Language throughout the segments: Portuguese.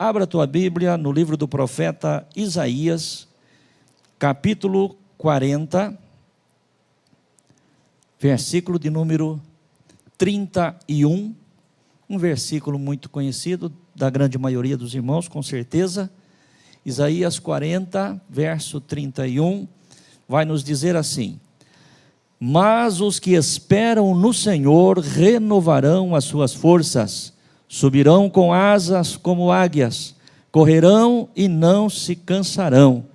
Abra a tua Bíblia no livro do profeta Isaías, capítulo 40, versículo de número 31, um versículo muito conhecido da grande maioria dos irmãos, com certeza. Isaías 40, verso 31, vai nos dizer assim: mas os que esperam no Senhor renovarão as suas forças, subirão com asas como águias, correrão e não se cansarão,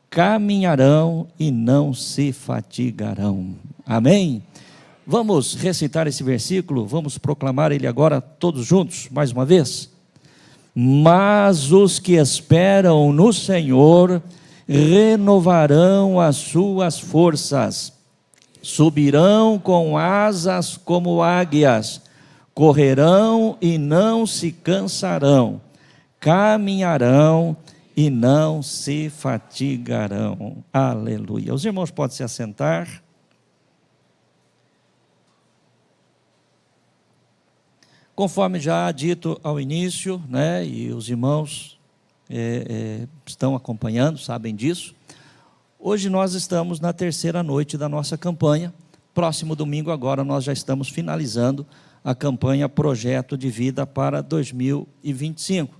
caminharão e não se fatigarão. Amém? Vamos recitar esse versículo, vamos proclamar ele agora todos juntos, mais uma vez. Mas os que esperam no Senhor renovarão as suas forças, subirão com asas como águias, correrão e não se cansarão, caminharão e não se fatigarão. Aleluia. Os irmãos podem se assentar. Conforme já dito ao início, e os irmãos estão acompanhando, sabem disso, hoje nós estamos na terceira noite da nossa campanha. Próximo domingo agora nós já estamos finalizando a campanha Projeto de Vida para 2025.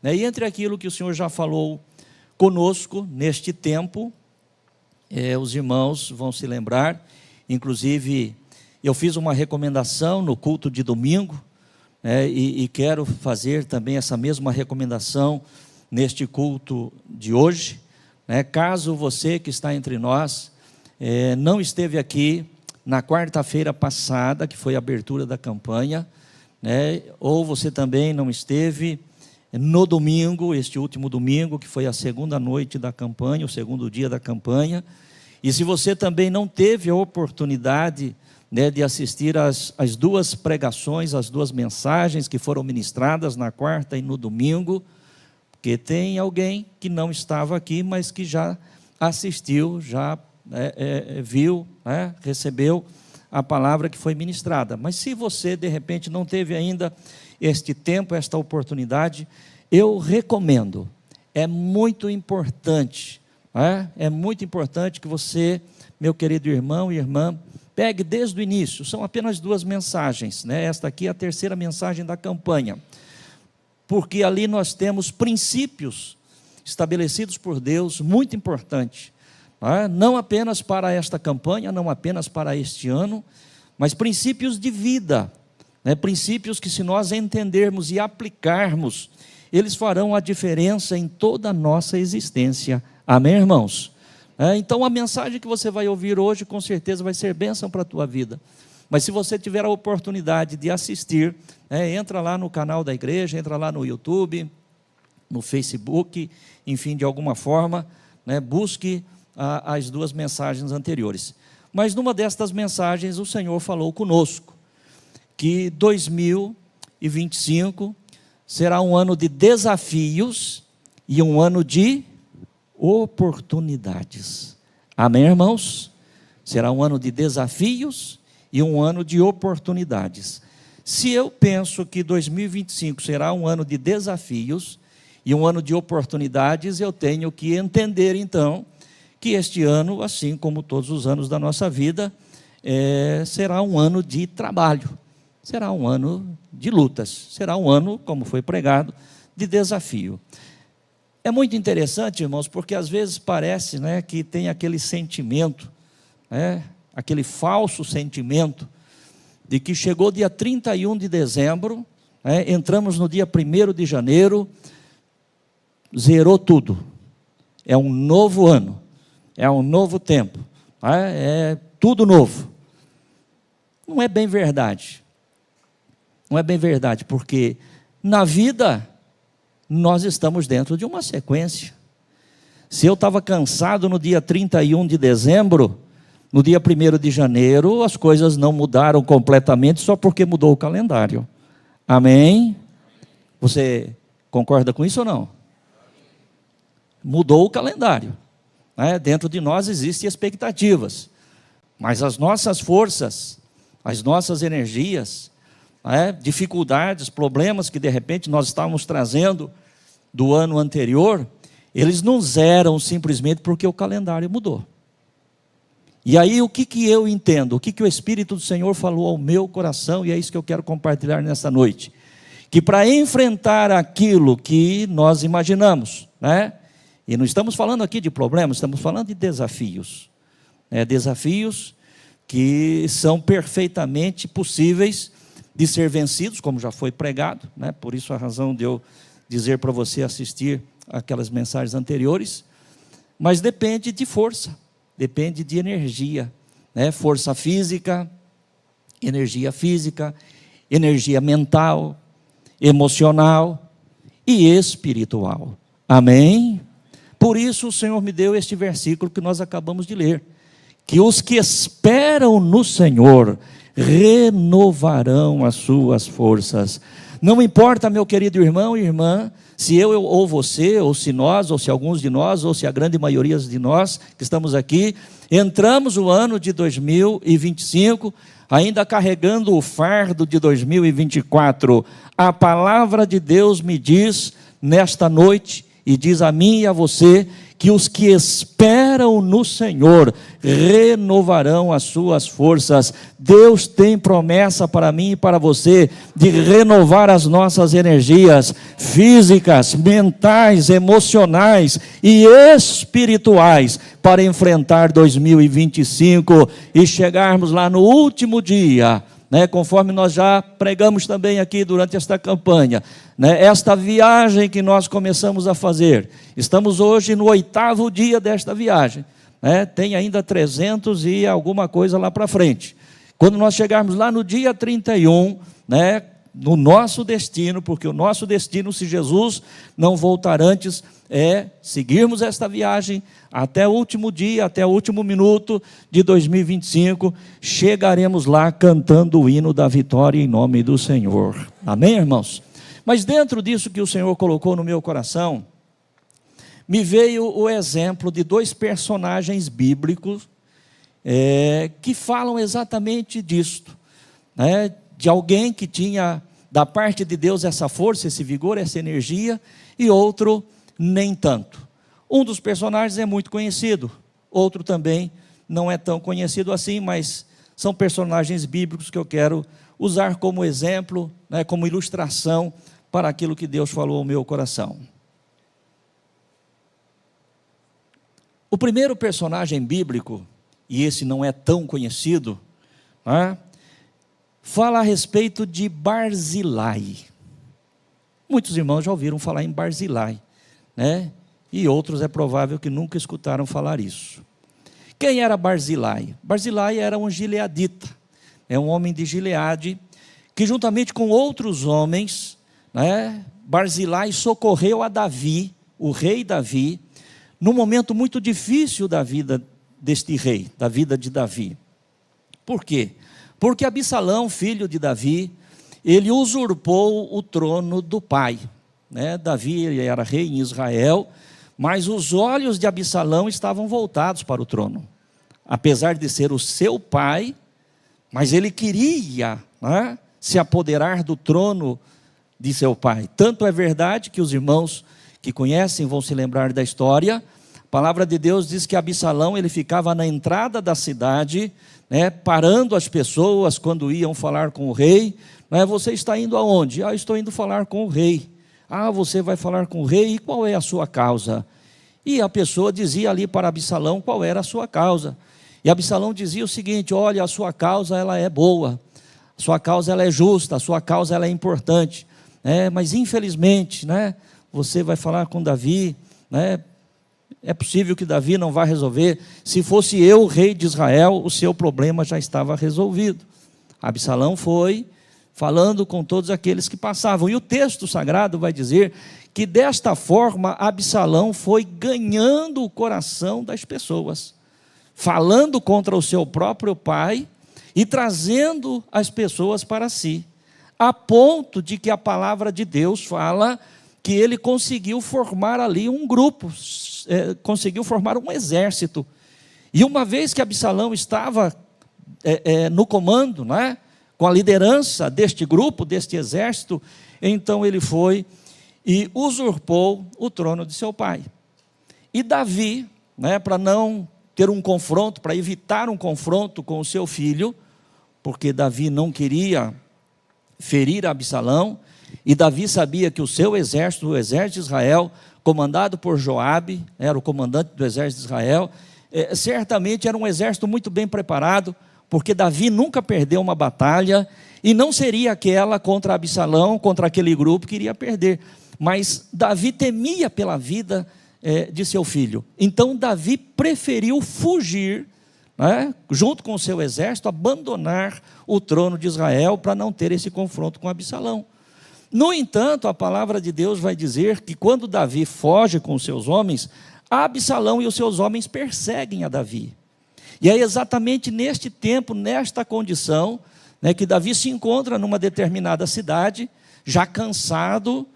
E entre aquilo que o Senhor já falou conosco neste tempo, os irmãos vão se lembrar, inclusive eu fiz uma recomendação no culto de domingo, e quero fazer também essa mesma recomendação neste culto de hoje. Caso você que está entre nós não esteve aqui na quarta-feira passada, que foi a abertura da campanha, ou você também não esteve no domingo, este último domingo, que foi a segunda noite da campanha, o segundo dia da campanha, e se você também não teve a oportunidade de assistir às duas pregações, as duas mensagens que foram ministradas na quarta e no domingo, porque tem alguém que não estava aqui, mas que já assistiu, já viu, recebeu a palavra que foi ministrada. Mas se você de repente não teve ainda este tempo, esta oportunidade, eu recomendo, é muito importante que você, meu querido irmão e irmã, pegue desde o início. São apenas duas mensagens, esta aqui é a terceira mensagem da campanha, porque ali nós temos princípios estabelecidos por Deus, muito importantes, não apenas para esta campanha, não apenas para este ano, mas princípios de vida, princípios que, se nós entendermos e aplicarmos, eles farão a diferença em toda a nossa existência. Amém, irmãos? Então a mensagem que você vai ouvir hoje com certeza vai ser bênção para a tua vida, mas se você tiver a oportunidade de assistir, entra lá no canal da igreja, entra lá no YouTube, no Facebook, enfim, de alguma forma, busque as duas mensagens anteriores. Mas numa destas mensagens o Senhor falou conosco que 2025 será um ano de desafios e um ano de oportunidades. Amém, irmãos? Será um ano de desafios e um ano de oportunidades. Se eu penso que 2025 será um ano de desafios e um ano de oportunidades, eu tenho que entender então que este ano, assim como todos os anos da nossa vida, será um ano de trabalho, será um ano de lutas, será um ano, como foi pregado, de desafio. É muito interessante, irmãos, porque às vezes parece que tem aquele sentimento, aquele falso sentimento, de que chegou dia 31 de dezembro, entramos no dia 1º de janeiro, zerou tudo, é um novo ano, é um novo tempo, é tudo novo. Não é bem verdade, não é bem verdade, porque na vida nós estamos dentro de uma sequência. Se eu estava cansado no dia 31 de dezembro, no dia 1º de janeiro, as coisas não mudaram completamente só porque mudou o calendário. Amém? Você concorda com isso ou não? Mudou o calendário. Dentro de nós existem expectativas, mas as nossas forças, as nossas energias, dificuldades, problemas que de repente nós estávamos trazendo do ano anterior, eles não zeram simplesmente porque o calendário mudou. E aí o que eu entendo? O que o Espírito do Senhor falou ao meu coração, e é isso que eu quero compartilhar nessa noite. Que para enfrentar aquilo que nós imaginamos, né? E não estamos falando aqui de problemas, estamos falando de desafios. Desafios que são perfeitamente possíveis de ser vencidos, como já foi pregado, né? Por isso a razão de eu dizer para você assistir aquelas mensagens anteriores. Mas depende de força, depende de energia, né? Força física, energia mental, emocional e espiritual. Amém? Por isso o Senhor me deu este versículo que nós acabamos de ler, que os que esperam no Senhor renovarão as suas forças. Não importa, meu querido irmão e irmã, se eu ou você, ou se nós, ou se alguns de nós, ou se a grande maioria de nós que estamos aqui, entramos o ano de 2025, ainda carregando o fardo de 2024, a palavra de Deus me diz nesta noite, e diz a mim e a você, que os que esperam no Senhor renovarão as suas forças. Deus tem promessa para mim e para você de renovar as nossas energias físicas, mentais, emocionais e espirituais para enfrentar 2025 e chegarmos lá no último dia, conforme nós já pregamos também aqui durante esta campanha, esta viagem que nós começamos a fazer, estamos hoje no 8º dia desta viagem, tem ainda 300 e alguma coisa lá para frente. Quando nós chegarmos lá no dia 31, no nosso destino, porque o nosso destino, se Jesus não voltar antes, é seguirmos esta viagem até o último dia, até o último minuto de 2025, chegaremos lá cantando o hino da vitória em nome do Senhor. Amém, irmãos? Mas dentro disso que o Senhor colocou no meu coração, me veio o exemplo de 2 personagens bíblicos que falam exatamente disto, de alguém que tinha da parte de Deus essa força, esse vigor, essa energia, e outro nem tanto. Um dos personagens é muito conhecido, outro também não é tão conhecido assim, mas são personagens bíblicos que eu quero usar como exemplo, como ilustração para aquilo que Deus falou ao meu coração. O primeiro personagem bíblico, e esse não é tão conhecido, fala a respeito de Barzilai. Muitos irmãos já ouviram falar em Barzilai, e outros é provável que nunca escutaram falar isso. Quem era Barzilai? Barzilai era um gileadita, um homem de Gileade, que juntamente com outros homens, Barzilai socorreu a Davi, o rei Davi, num momento muito difícil da vida deste rei, da vida de Davi. Por quê? Porque Absalão, filho de Davi, ele usurpou o trono do pai. Davi ele era rei em Israel, mas os olhos de Absalão estavam voltados para o trono. Apesar de ser o seu pai, mas ele queria se apoderar do trono de seu pai. Tanto é verdade que os irmãos que conhecem vão se lembrar da história. A palavra de Deus diz que Absalão ele ficava na entrada da cidade, parando as pessoas quando iam falar com o rei. Você está indo aonde? Eu estou indo falar com o rei. Você vai falar com o rei, e qual é a sua causa? E a pessoa dizia ali para Absalão qual era a sua causa. E Absalão dizia o seguinte: olha, a sua causa ela é boa, a sua causa ela é justa, a sua causa ela é importante, mas infelizmente, você vai falar com Davi, é possível que Davi não vá resolver. Se fosse eu, o rei de Israel, o seu problema já estava resolvido. Absalão foi falando com todos aqueles que passavam. E o texto sagrado vai dizer que desta forma Absalão foi ganhando o coração das pessoas, falando contra o seu próprio pai e trazendo as pessoas para si, a ponto de que a palavra de Deus fala que ele conseguiu formar ali um grupo, conseguiu formar um exército. E uma vez que Absalão estava no comando, com a liderança deste grupo, deste exército, então ele foi e usurpou o trono de seu pai. E Davi, para não ter um confronto, para evitar um confronto com o seu filho, porque Davi não queria ferir Absalão, e Davi sabia que o seu exército, o exército de Israel, comandado por Joabe, era o comandante do exército de Israel, certamente era um exército muito bem preparado, porque Davi nunca perdeu uma batalha, e não seria aquela contra Absalão, contra aquele grupo que iria perder, mas Davi temia pela vida de seu filho. Então Davi preferiu fugir, junto com o seu exército, abandonar o trono de Israel para não ter esse confronto com Absalão. No entanto, a palavra de Deus vai dizer que quando Davi foge com os seus homens, Absalão e os seus homens perseguem a Davi. E é exatamente neste tempo, nesta condição, que Davi se encontra numa determinada cidade, já cansado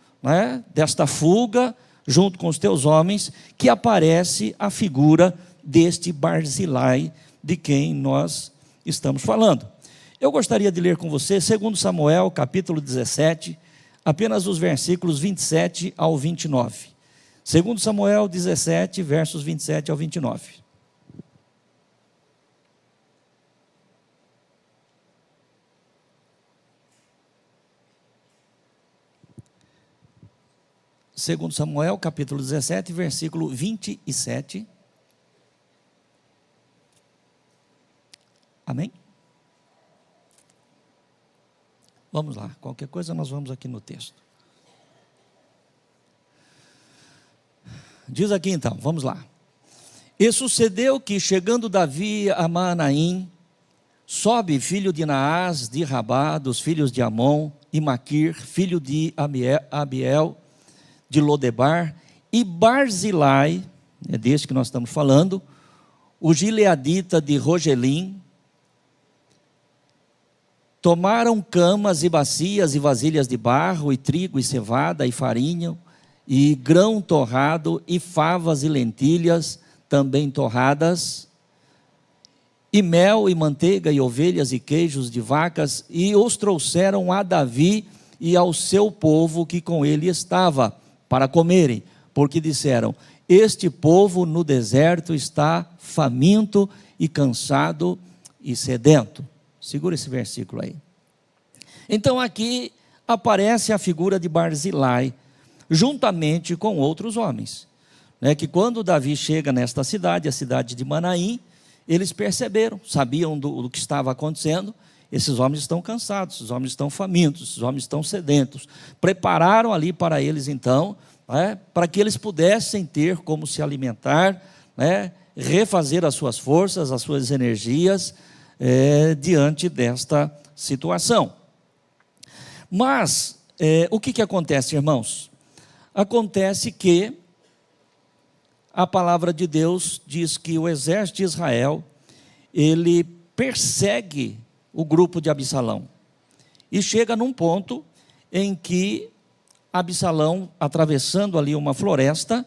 desta fuga, junto com os teus homens, que aparece a figura deste Barzilai, de quem nós estamos falando. Eu gostaria de ler com você 2 Samuel, capítulo 17, apenas os versículos 27 ao 29. 2 Samuel 17, versos 27 ao 29. Segundo Samuel, capítulo 17, versículo 27. Amém? Vamos lá, qualquer coisa nós vamos aqui no texto. Diz aqui então, vamos lá. E sucedeu que, chegando Davi a Maanaim, Sobe, filho de Naás, de Rabá, dos filhos de Amon, e Maquir, filho de Abiel, de Lodebar, e Barzilai, é deste que nós estamos falando, o gileadita de Rogelim, tomaram camas e bacias e vasilhas de barro, e trigo e cevada e farinha, e grão torrado, e favas e lentilhas também torradas, e mel e manteiga e ovelhas e queijos de vacas, e os trouxeram a Davi e ao seu povo que com ele estava, para comerem, porque disseram: este povo no deserto está faminto e cansado e sedento. Segura esse versículo aí. Então aqui aparece a figura de Barzilai, juntamente com outros homens, que quando Davi chega nesta cidade, a cidade de Manaim, eles perceberam, sabiam do que estava acontecendo. Esses homens estão cansados, esses homens estão famintos, esses homens estão sedentos. Prepararam ali para eles então, para que eles pudessem ter como se alimentar, refazer as suas forças, as suas energias, diante desta situação. Mas, o que acontece, irmãos? Acontece que a palavra de Deus diz que o exército de Israel, ele persegue o grupo de Absalão. E chega num ponto em que Absalão, atravessando ali uma floresta,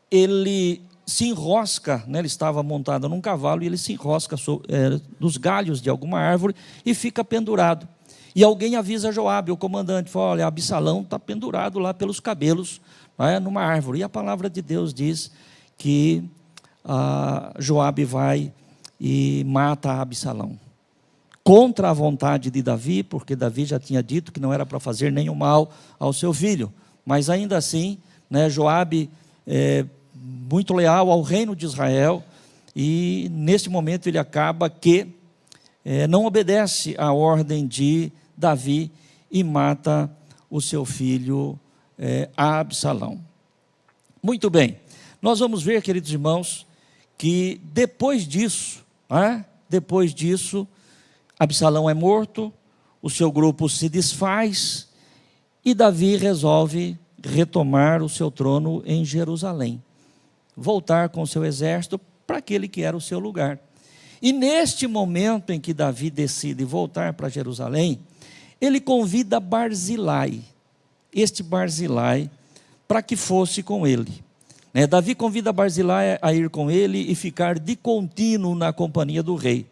ele se enrosca, ele estava montado num cavalo, e ele se enrosca nos galhos de alguma árvore e fica pendurado. E alguém avisa Joabe, o comandante, fala: olha, Absalão está pendurado lá pelos cabelos, numa árvore. E a palavra de Deus diz que Joabe vai e mata Absalão, contra a vontade de Davi, porque Davi já tinha dito que não era para fazer nenhum mal ao seu filho, mas ainda assim, Joabe muito leal ao reino de Israel, e nesse momento ele acaba que não obedece à ordem de Davi e mata o seu filho Absalão. Muito bem, nós vamos ver, queridos irmãos, que depois disso, Absalão é morto, o seu grupo se desfaz, e Davi resolve retomar o seu trono em Jerusalém, voltar com o seu exército para aquele que era o seu lugar. E neste momento em que Davi decide voltar para Jerusalém, ele convida Barzilai, este Barzilai, para que fosse com ele. Davi convida Barzilai a ir com ele e ficar de contínuo na companhia do rei.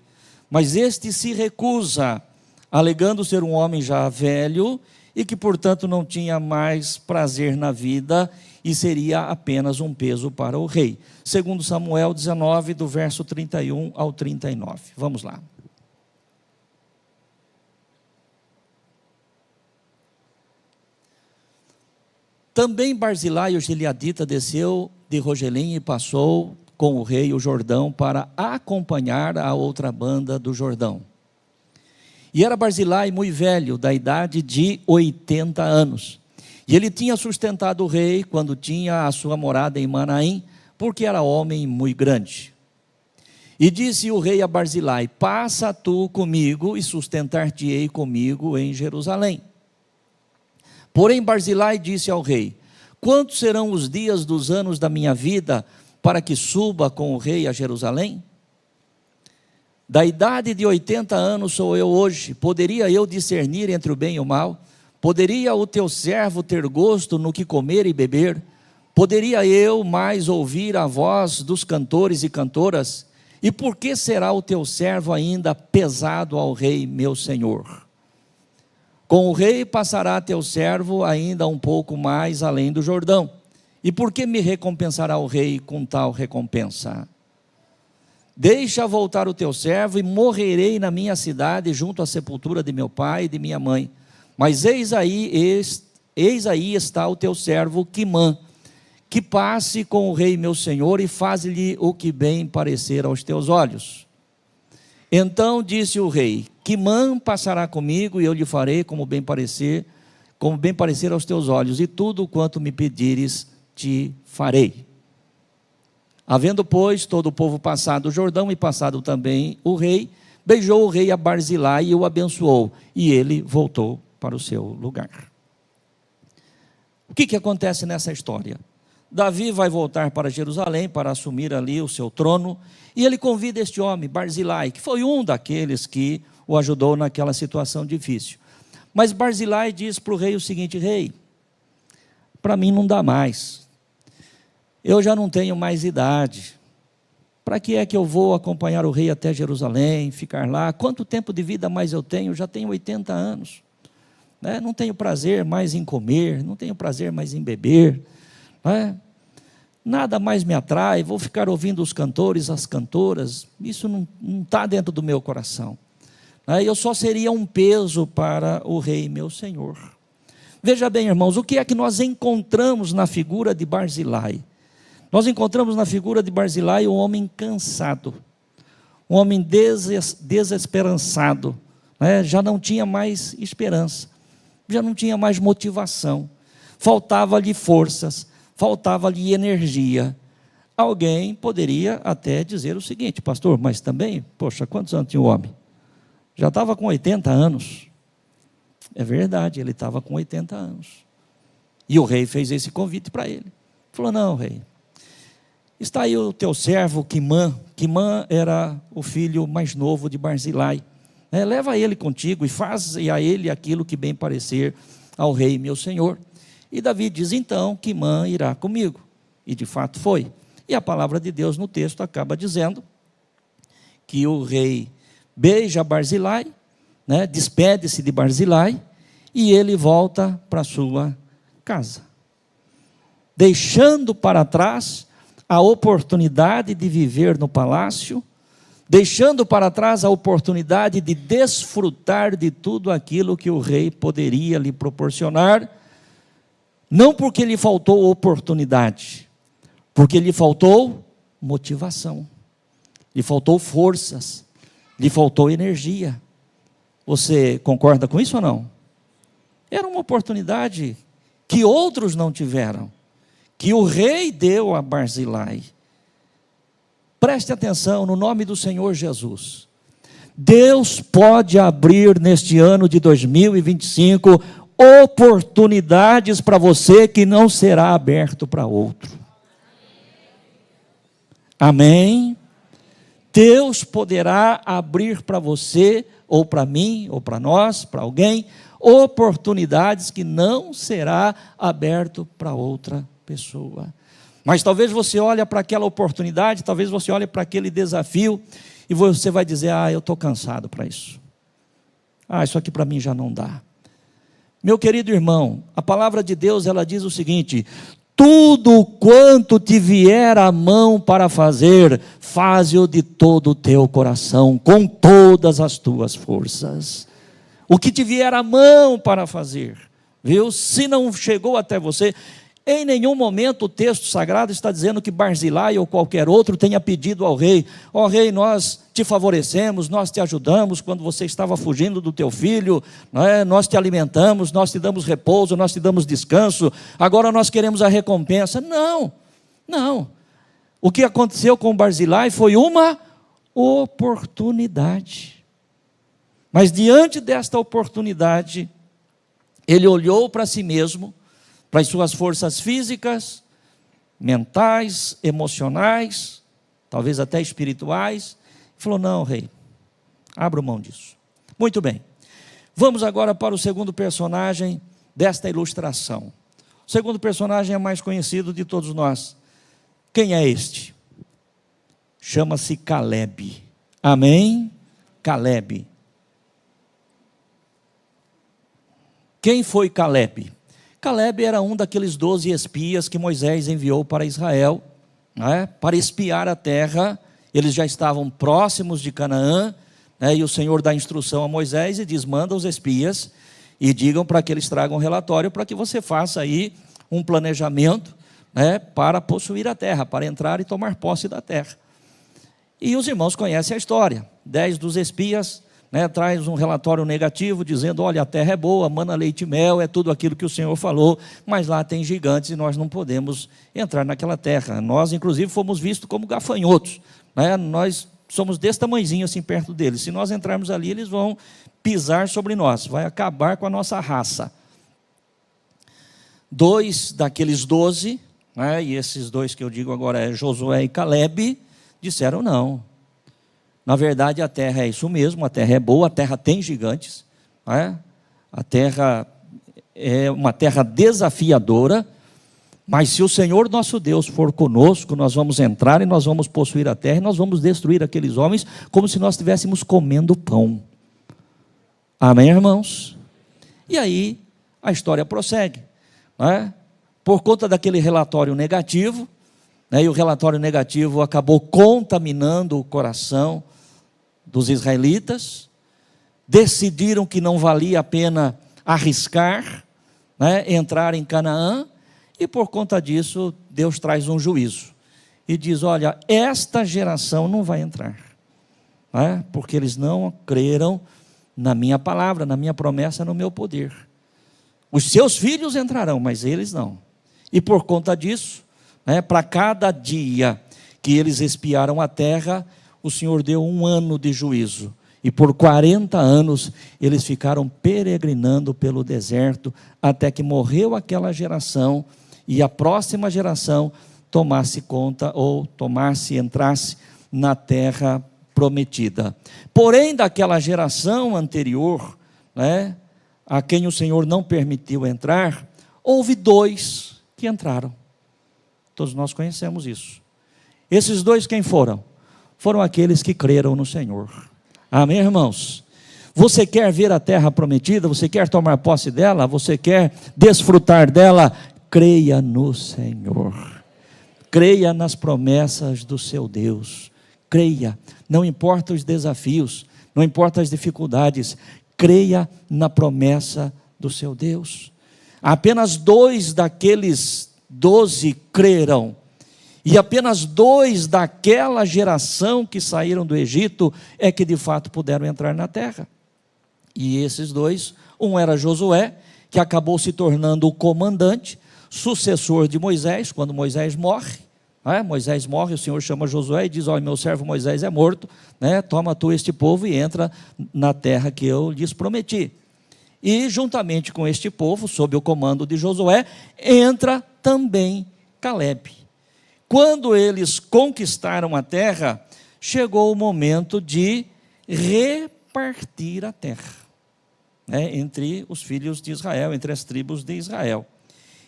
Mas este se recusa, alegando ser um homem já velho e que, portanto, não tinha mais prazer na vida e seria apenas um peso para o rei. Segundo Samuel 19, do verso 31 ao 39. Vamos lá. Também Barzilai, o gileadita, desceu de Rogelim e passou com o rei o Jordão para acompanhar a outra banda do Jordão. E era Barzilai muito velho, da idade de 80 anos. E ele tinha sustentado o rei quando tinha a sua morada em Manaim, porque era homem muito grande. E disse o rei a Barzilai: passa tu comigo e sustentar-te-ei comigo em Jerusalém. Porém Barzilai disse ao rei: quantos serão os dias dos anos da minha vida para que suba com o rei a Jerusalém? Da idade de 80 anos sou eu hoje, poderia eu discernir entre o bem e o mal? Poderia o teu servo ter gosto no que comer e beber? Poderia eu mais ouvir a voz dos cantores e cantoras? E por que será o teu servo ainda pesado ao rei meu senhor? Com o rei passará teu servo ainda um pouco mais além do Jordão. E por que me recompensará o rei com tal recompensa? Deixa voltar o teu servo e morrerei na minha cidade junto à sepultura de meu pai e de minha mãe. Mas eis aí está o teu servo Quimã, que passe com o rei meu senhor e faz-lhe o que bem parecer aos teus olhos. Então disse o rei: Quimã passará comigo e eu lhe farei como bem parecer aos teus olhos, e tudo quanto me pedires te farei. Havendo, pois, todo o povo passado o Jordão e passado também o rei, beijou o rei a Barzilai e o abençoou, e ele voltou para o seu lugar. O que acontece nessa história? Davi vai voltar para Jerusalém para assumir ali o seu trono, e ele convida este homem, Barzilai, que foi um daqueles que o ajudou naquela situação difícil. Mas Barzilai diz para o rei o seguinte: rei, para mim não dá mais, eu já não tenho mais idade, para que é que eu vou acompanhar o rei até Jerusalém, ficar lá? Quanto tempo de vida mais eu tenho? Eu já tenho 80 anos, né? Não tenho prazer mais em comer, não tenho prazer mais em beber, né? Nada mais me atrai, vou ficar ouvindo os cantores, as cantoras, isso não está dentro do meu coração, né? Eu só seria um peso para o rei meu senhor. Veja bem, irmãos, o que é que nós encontramos na figura de Barzilai? Nós encontramos na figura de Barzilai um homem cansado, um homem desesperançado, né? Já não tinha mais esperança, já não tinha mais motivação, faltava-lhe forças, faltava-lhe energia. Alguém poderia até dizer o seguinte: pastor, mas também, poxa, quantos anos tinha o homem? Já estava com 80 anos. É verdade, ele estava com 80 anos. E o rei fez esse convite para ele. Falou: não, rei, está aí o teu servo Quimã. Quimã era o filho mais novo de Barzilai. Leva ele contigo e faz a ele aquilo que bem parecer ao rei meu senhor. E Davi diz: então Quimã irá comigo. E de fato foi. E a palavra de Deus no texto acaba dizendo que o rei beija Barzilai, né, despede-se de Barzilai, e ele volta para a sua casa, deixando para trás a oportunidade de viver no palácio, deixando para trás a oportunidade de desfrutar de tudo aquilo que o rei poderia lhe proporcionar, não porque lhe faltou oportunidade, porque lhe faltou motivação, lhe faltou forças, lhe faltou energia. Você concorda com isso ou não? Era uma oportunidade que outros não tiveram, que o rei deu a Barzilai. Preste atenção, no nome do Senhor Jesus. Deus pode abrir neste ano de 2025 oportunidades para você que não será aberto para outro. Amém? Deus poderá abrir para você, ou para mim, ou para nós, para alguém, oportunidades que não será aberto para outra pessoa. Mas talvez você olhe para aquela oportunidade, talvez você olhe para aquele desafio, e você vai dizer: eu estou cansado para isso. Isso aqui para mim já não dá. Meu querido irmão, a palavra de Deus, ela diz o seguinte: tudo quanto te vier à mão para fazer, faze-o de todo o teu coração, com todas as tuas forças. O que te vier à mão para fazer, viu? Se não chegou até você, em nenhum momento o texto sagrado está dizendo que Barzilai ou qualquer outro tenha pedido ao rei: ó rei, nós te favorecemos, nós te ajudamos quando você estava fugindo do teu filho, não é? Nós te alimentamos, nós te damos repouso, nós te damos descanso, agora nós queremos a recompensa. Não, não. O que aconteceu com Barzilai foi uma oportunidade. Mas diante desta oportunidade, ele olhou para si mesmo, para as suas forças físicas, mentais, emocionais, talvez até espirituais, e falou: não, rei, abra mão disso. Muito bem, vamos agora para o segundo personagem desta ilustração. O segundo personagem é mais conhecido de todos nós. Quem é este? Chama-se Calebe. Amém? Calebe. Quem foi Calebe? Calebe era um daqueles 12 espias que Moisés enviou para Israel, né, para espiar a terra. Eles já estavam próximos de Canaã, né, e o Senhor dá instrução a Moisés e diz: manda os espias e digam para que eles tragam um relatório, para que você faça aí um planejamento, né, para possuir a terra, para entrar e tomar posse da terra. E os irmãos conhecem a história. 10 dos espias, né, traz um relatório negativo, dizendo: olha, a terra é boa, mana leite e mel, é tudo aquilo que o Senhor falou, mas lá tem gigantes e nós não podemos entrar naquela terra. Nós, inclusive, fomos vistos como gafanhotos, né? Nós somos desse tamanhozinho assim perto deles. Se nós entrarmos ali, eles vão pisar sobre nós, vai acabar com a nossa raça. 2 daqueles 12, né, e esses 2 que eu digo agora é Josué e Calebe, disseram: não. Na verdade, a terra é isso mesmo, a terra é boa, a terra tem gigantes, né? A terra é uma terra desafiadora, mas se o Senhor nosso Deus for conosco, nós vamos entrar e nós vamos possuir a terra, e nós vamos destruir aqueles homens como se nós estivéssemos comendo pão. Amém, irmãos? E aí, a história prossegue, né? Por conta daquele relatório negativo, né? E o relatório negativo acabou contaminando o coração dos israelitas, decidiram que não valia a pena arriscar, né, entrar em Canaã, e por conta disso, Deus traz um juízo, e diz: olha, esta geração não vai entrar, né, porque eles não creram na minha palavra, na minha promessa, no meu poder. Os seus filhos entrarão, mas eles não. E por conta disso, né, para cada dia que eles espiaram a terra, o Senhor deu 1 ano de juízo, e por 40 anos eles ficaram peregrinando pelo deserto, até que morreu aquela geração, e a próxima geração tomasse conta, ou entrasse na terra prometida. Porém, daquela geração anterior, né, a quem o Senhor não permitiu entrar, houve 2 que entraram. Todos nós conhecemos isso. Esses 2 quem foram? Foram aqueles que creram no Senhor. Amém, irmãos? Você quer ver a terra prometida? Você quer tomar posse dela? Você quer desfrutar dela? Creia no Senhor. Creia nas promessas do seu Deus. Creia, não importa os desafios, não importa as dificuldades, creia na promessa do seu Deus. Apenas 2 daqueles 12 creram, e apenas 2 daquela geração que saíram do Egito é que de fato puderam entrar na terra. E esses 2, um era Josué, que acabou se tornando o comandante, sucessor de Moisés, quando Moisés morre. Moisés morre, o Senhor chama Josué e diz: olha, meu servo Moisés é morto, né? Toma tu este povo e entra na terra que eu lhes prometi. E juntamente com este povo, sob o comando de Josué, entra também Calebe. Quando eles conquistaram a terra, chegou o momento de repartir a terra, né, entre os filhos de Israel, entre as tribos de Israel.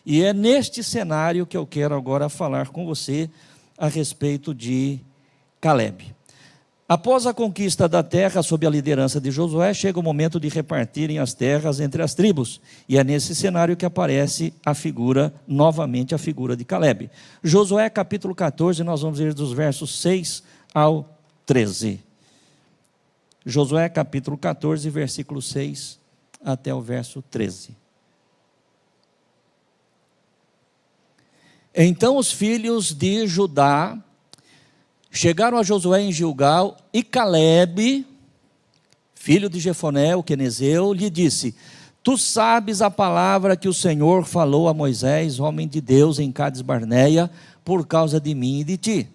E é neste cenário que eu quero agora falar com você a respeito de Calebe. Após a conquista da terra sob a liderança de Josué, chega o momento de repartirem as terras entre as tribos. E é nesse cenário que aparece novamente a figura de Caleb. Josué capítulo 14, nós vamos ver dos versos 6 ao 13. Josué capítulo 14, versículo 6 até o verso 13. Então os filhos de Judá chegaram a Josué em Gilgal, e Caleb, filho de Jefoné, o quenezeu, lhe disse: Tu sabes a palavra que o Senhor falou a Moisés, homem de Deus, em Cades Barneia, por causa de mim e de ti.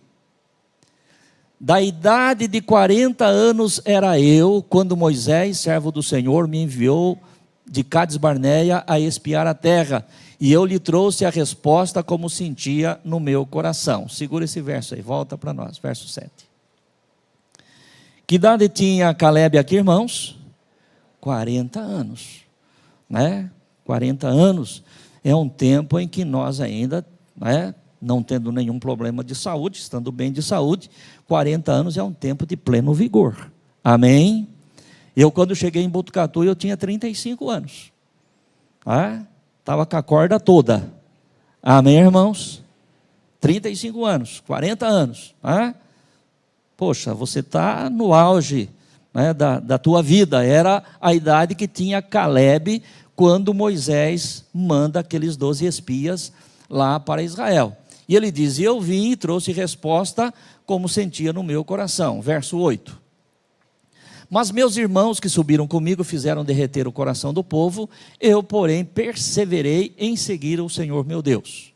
Da idade de 40 anos era eu, quando Moisés, servo do Senhor, me enviou de Cades Barneia a espiar a terra, e eu lhe trouxe a resposta como sentia no meu coração. Segura esse verso aí, volta para nós, verso 7. Que idade tinha Caleb aqui, irmãos? 40 anos, né? 40 anos é um tempo em que nós ainda, né, não tendo nenhum problema de saúde, estando bem de saúde, 40 anos é um tempo de pleno vigor. Amém? Eu, quando cheguei em Botucatu, eu tinha 35 anos. Estava com a corda toda. Amém, irmãos? 35 anos, 40 anos. Poxa, você está no auge, né, da tua vida. Era a idade que tinha Caleb quando Moisés manda aqueles 12 espias lá para Israel. E ele diz: eu vim e trouxe resposta como sentia no meu coração. Verso 8. Mas meus irmãos que subiram comigo fizeram derreter o coração do povo, eu, porém, perseverei em seguir o Senhor meu Deus.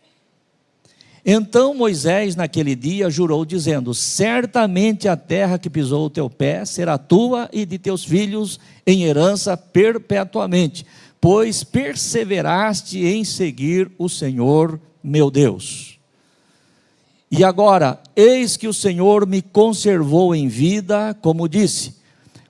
Então Moisés, naquele dia, jurou, dizendo: certamente a terra que pisou o teu pé será tua e de teus filhos em herança perpetuamente, pois perseveraste em seguir o Senhor meu Deus. E agora, eis que o Senhor me conservou em vida, como disse,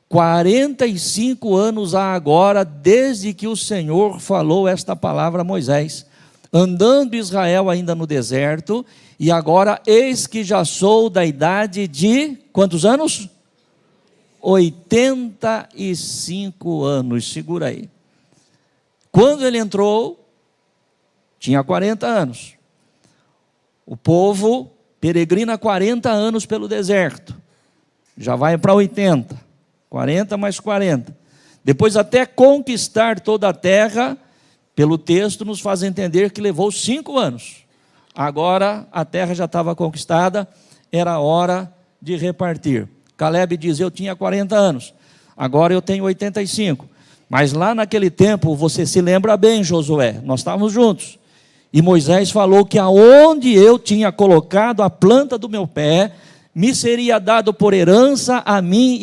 45 anos há agora, desde que o Senhor falou esta palavra a Moisés, andando Israel ainda no deserto, e agora eis que já sou da idade de, quantos anos? 85 anos, segura aí. Quando ele entrou, tinha 40 anos. O povo peregrina 40 anos pelo deserto, já vai para 80. 40 mais 40. Depois, até conquistar toda a terra, pelo texto nos faz entender que levou 5 anos. Agora a terra já estava conquistada, era hora de repartir. Caleb diz: eu tinha 40 anos, agora eu tenho 85. Mas lá naquele tempo, você se lembra bem, Josué, nós estávamos juntos. E Moisés falou que aonde eu tinha colocado a planta do meu pé, me seria dado por herança a mim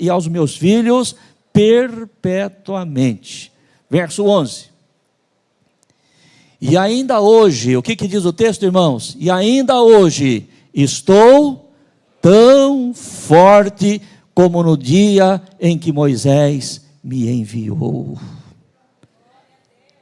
e aos meus filhos perpetuamente. Verso 11. E ainda hoje, o que diz o texto, irmãos? E ainda hoje estou tão forte como no dia em que Moisés me enviou.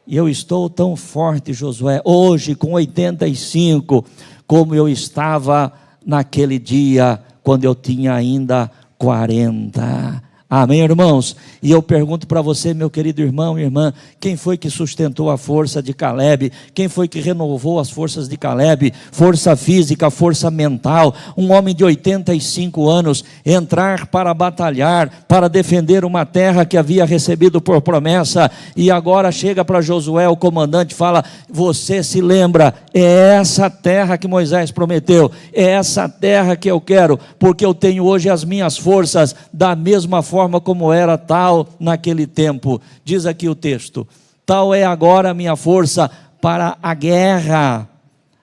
E eu estou tão forte, Josué, hoje com 85, como eu estava naquele dia, quando eu tinha ainda 40. Amém, irmãos? E eu pergunto para você, meu querido irmão e irmã, quem foi que sustentou a força de Caleb? Quem foi que renovou as forças de Caleb? Força física, força mental. Um homem de 85 anos, entrar para batalhar, para defender uma terra que havia recebido por promessa, e agora chega para Josué, o comandante, fala: você se lembra, é essa terra que Moisés prometeu, é essa terra que eu quero, porque eu tenho hoje as minhas forças, da mesma forma como era tal naquele tempo. Diz aqui o texto: tal é agora a minha força para a guerra.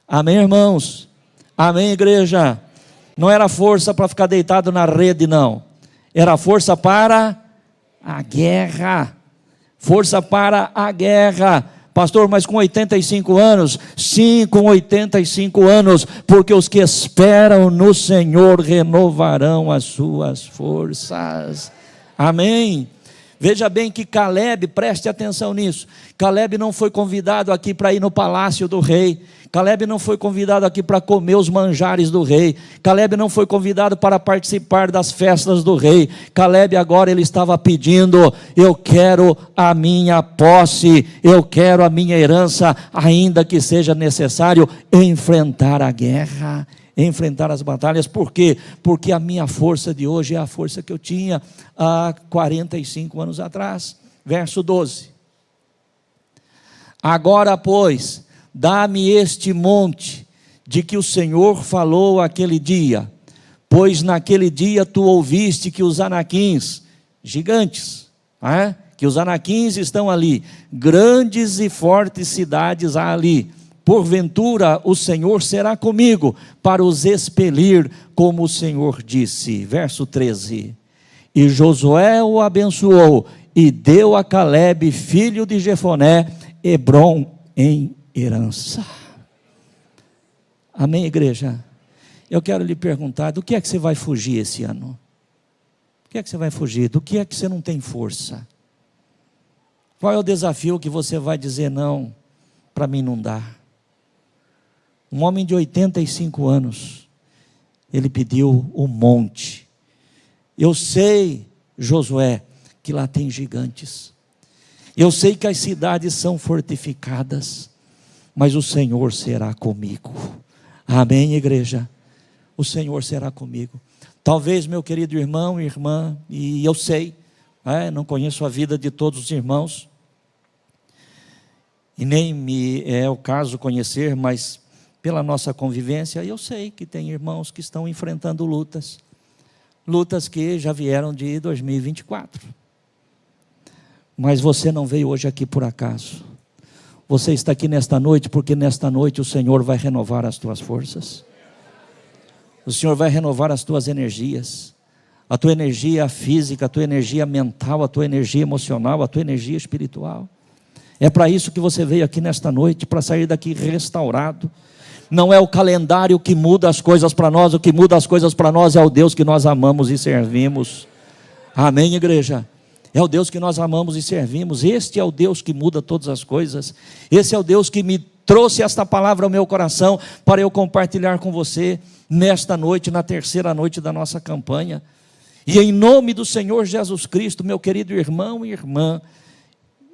Amém, irmãos? Amém, igreja? Não era força para ficar deitado na rede, não. Era força para a guerra. Força para a guerra. Pastor, mas com 85 anos? Sim, com 85 anos, porque os que esperam no Senhor renovarão as suas forças. Amém? Veja bem que Caleb, preste atenção nisso, Caleb não foi convidado aqui para ir no palácio do rei, Caleb não foi convidado aqui para comer os manjares do rei, Caleb não foi convidado para participar das festas do rei, Caleb agora ele estava pedindo: eu quero a minha posse, eu quero a minha herança, ainda que seja necessário enfrentar a guerra, enfrentar as batalhas. Por quê? Porque a minha força de hoje é a força que eu tinha há 45 anos atrás. Verso 12: agora, pois, dá-me este monte de que o Senhor falou aquele dia, pois naquele dia tu ouviste que os anaquins, gigantes, que os anaquins estão ali, grandes e fortes cidades há ali. Porventura o Senhor será comigo para os expelir, como o Senhor disse. Verso 13: e Josué o abençoou e deu a Caleb, filho de Jefoné, Hebrom em herança. Amém, igreja? Eu quero lhe perguntar: do que é que você vai fugir esse ano? Do que é que você vai fugir? Do que é que você não tem força? Qual é o desafio que você vai dizer: não, para mim não dá? Um homem de 85 anos, ele pediu um monte. Eu sei, Josué, que lá tem gigantes, eu sei que as cidades são fortificadas, mas o Senhor será comigo. Amém, igreja? O Senhor será comigo. Talvez, meu querido irmão e irmã, e eu sei, não conheço a vida de todos os irmãos, e nem me é o caso conhecer, mas pela nossa convivência, eu sei que tem irmãos que estão enfrentando lutas que já vieram de 2024. Mas você não veio hoje aqui por acaso. Você está aqui nesta noite porque nesta noite o Senhor vai renovar as tuas forças. O Senhor vai renovar as tuas energias, a tua energia física, a tua energia mental, a tua energia emocional, a tua energia espiritual. É para isso que você veio aqui nesta noite, para sair daqui restaurado. Não é o calendário que muda as coisas para nós, o que muda as coisas para nós é o Deus que nós amamos e servimos. Amém, igreja? É o Deus que nós amamos e servimos. Este é o Deus que muda todas as coisas. Esse é o Deus que me trouxe esta palavra ao meu coração para eu compartilhar com você nesta noite, na terceira noite da nossa campanha. E em nome do Senhor Jesus Cristo, meu querido irmão e irmã,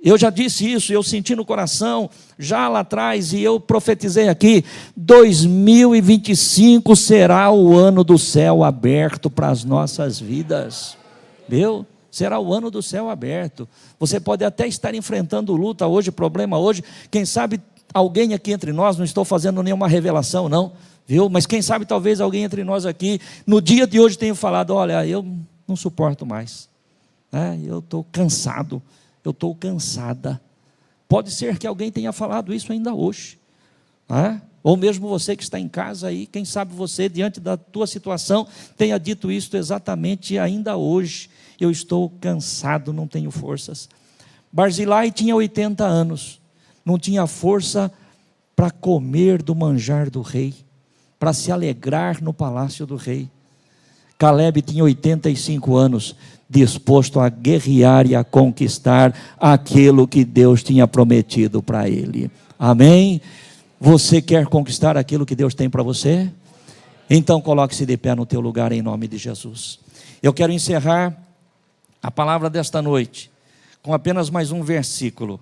eu já disse isso, eu senti no coração já lá atrás, e eu profetizei aqui: 2025 será o ano do céu aberto para as nossas vidas, viu? Será o ano do céu aberto. Você pode até estar enfrentando luta hoje, problema hoje, quem sabe alguém aqui entre nós, não estou fazendo nenhuma revelação não, viu? Mas quem sabe talvez alguém entre nós aqui, no dia de hoje tenha falado: olha, eu não suporto mais, eu estou cansado, eu estou cansada. Pode ser que alguém tenha falado isso ainda hoje, ou mesmo você que está em casa aí, quem sabe você, diante da tua situação, tenha dito isso exatamente ainda hoje: eu estou cansado, não tenho forças. Barzilai tinha 80 anos, não tinha força para comer do manjar do rei, para se alegrar no palácio do rei. Caleb tinha 85 anos, disposto a guerrear e a conquistar aquilo que Deus tinha prometido para ele. Amém? Você quer conquistar aquilo que Deus tem para você? Então coloque-se de pé no teu lugar em nome de Jesus. Eu quero encerrar a palavra desta noite com apenas mais um versículo,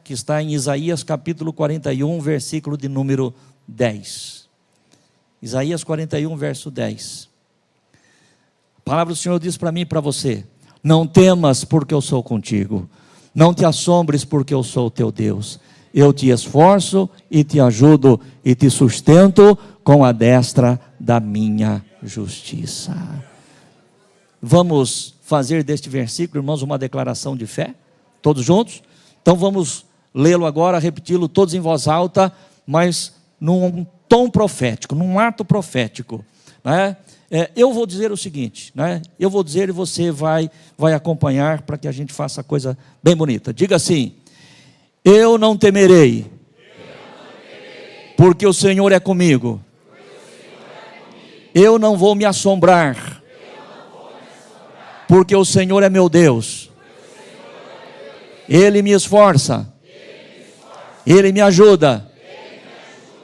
que está em Isaías capítulo 41, versículo de número 10. Isaías 41, verso 10. A palavra do Senhor diz para mim e para você: não temas, porque eu sou contigo. Não te assombres, porque eu sou o teu Deus. Eu te esforço e te ajudo e te sustento com a destra da minha justiça. Vamos fazer deste versículo, irmãos, uma declaração de fé? Todos juntos? Então vamos lê-lo agora, repeti-lo todos em voz alta, mas num tom profético, num ato profético, eu vou dizer o seguinte, eu vou dizer e você vai acompanhar, para que a gente faça a coisa bem bonita. Diga assim: eu não temerei, porque o Senhor é comigo. Eu não vou me assombrar, porque o Senhor é meu Deus. Ele me esforça. Ele me ajuda.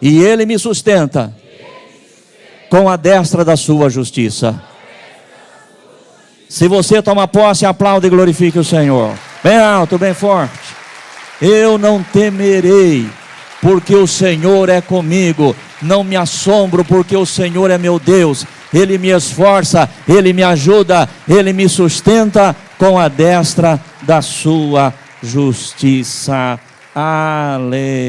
E Ele me sustenta com a destra da sua justiça. Se você toma posse, aplaude e glorifique o Senhor. Bem alto, bem forte. Eu não temerei, porque o Senhor é comigo. Não me assombro, porque o Senhor é meu Deus. Ele me esforça, Ele me ajuda, Ele me sustenta com a destra da sua justiça. Aleluia.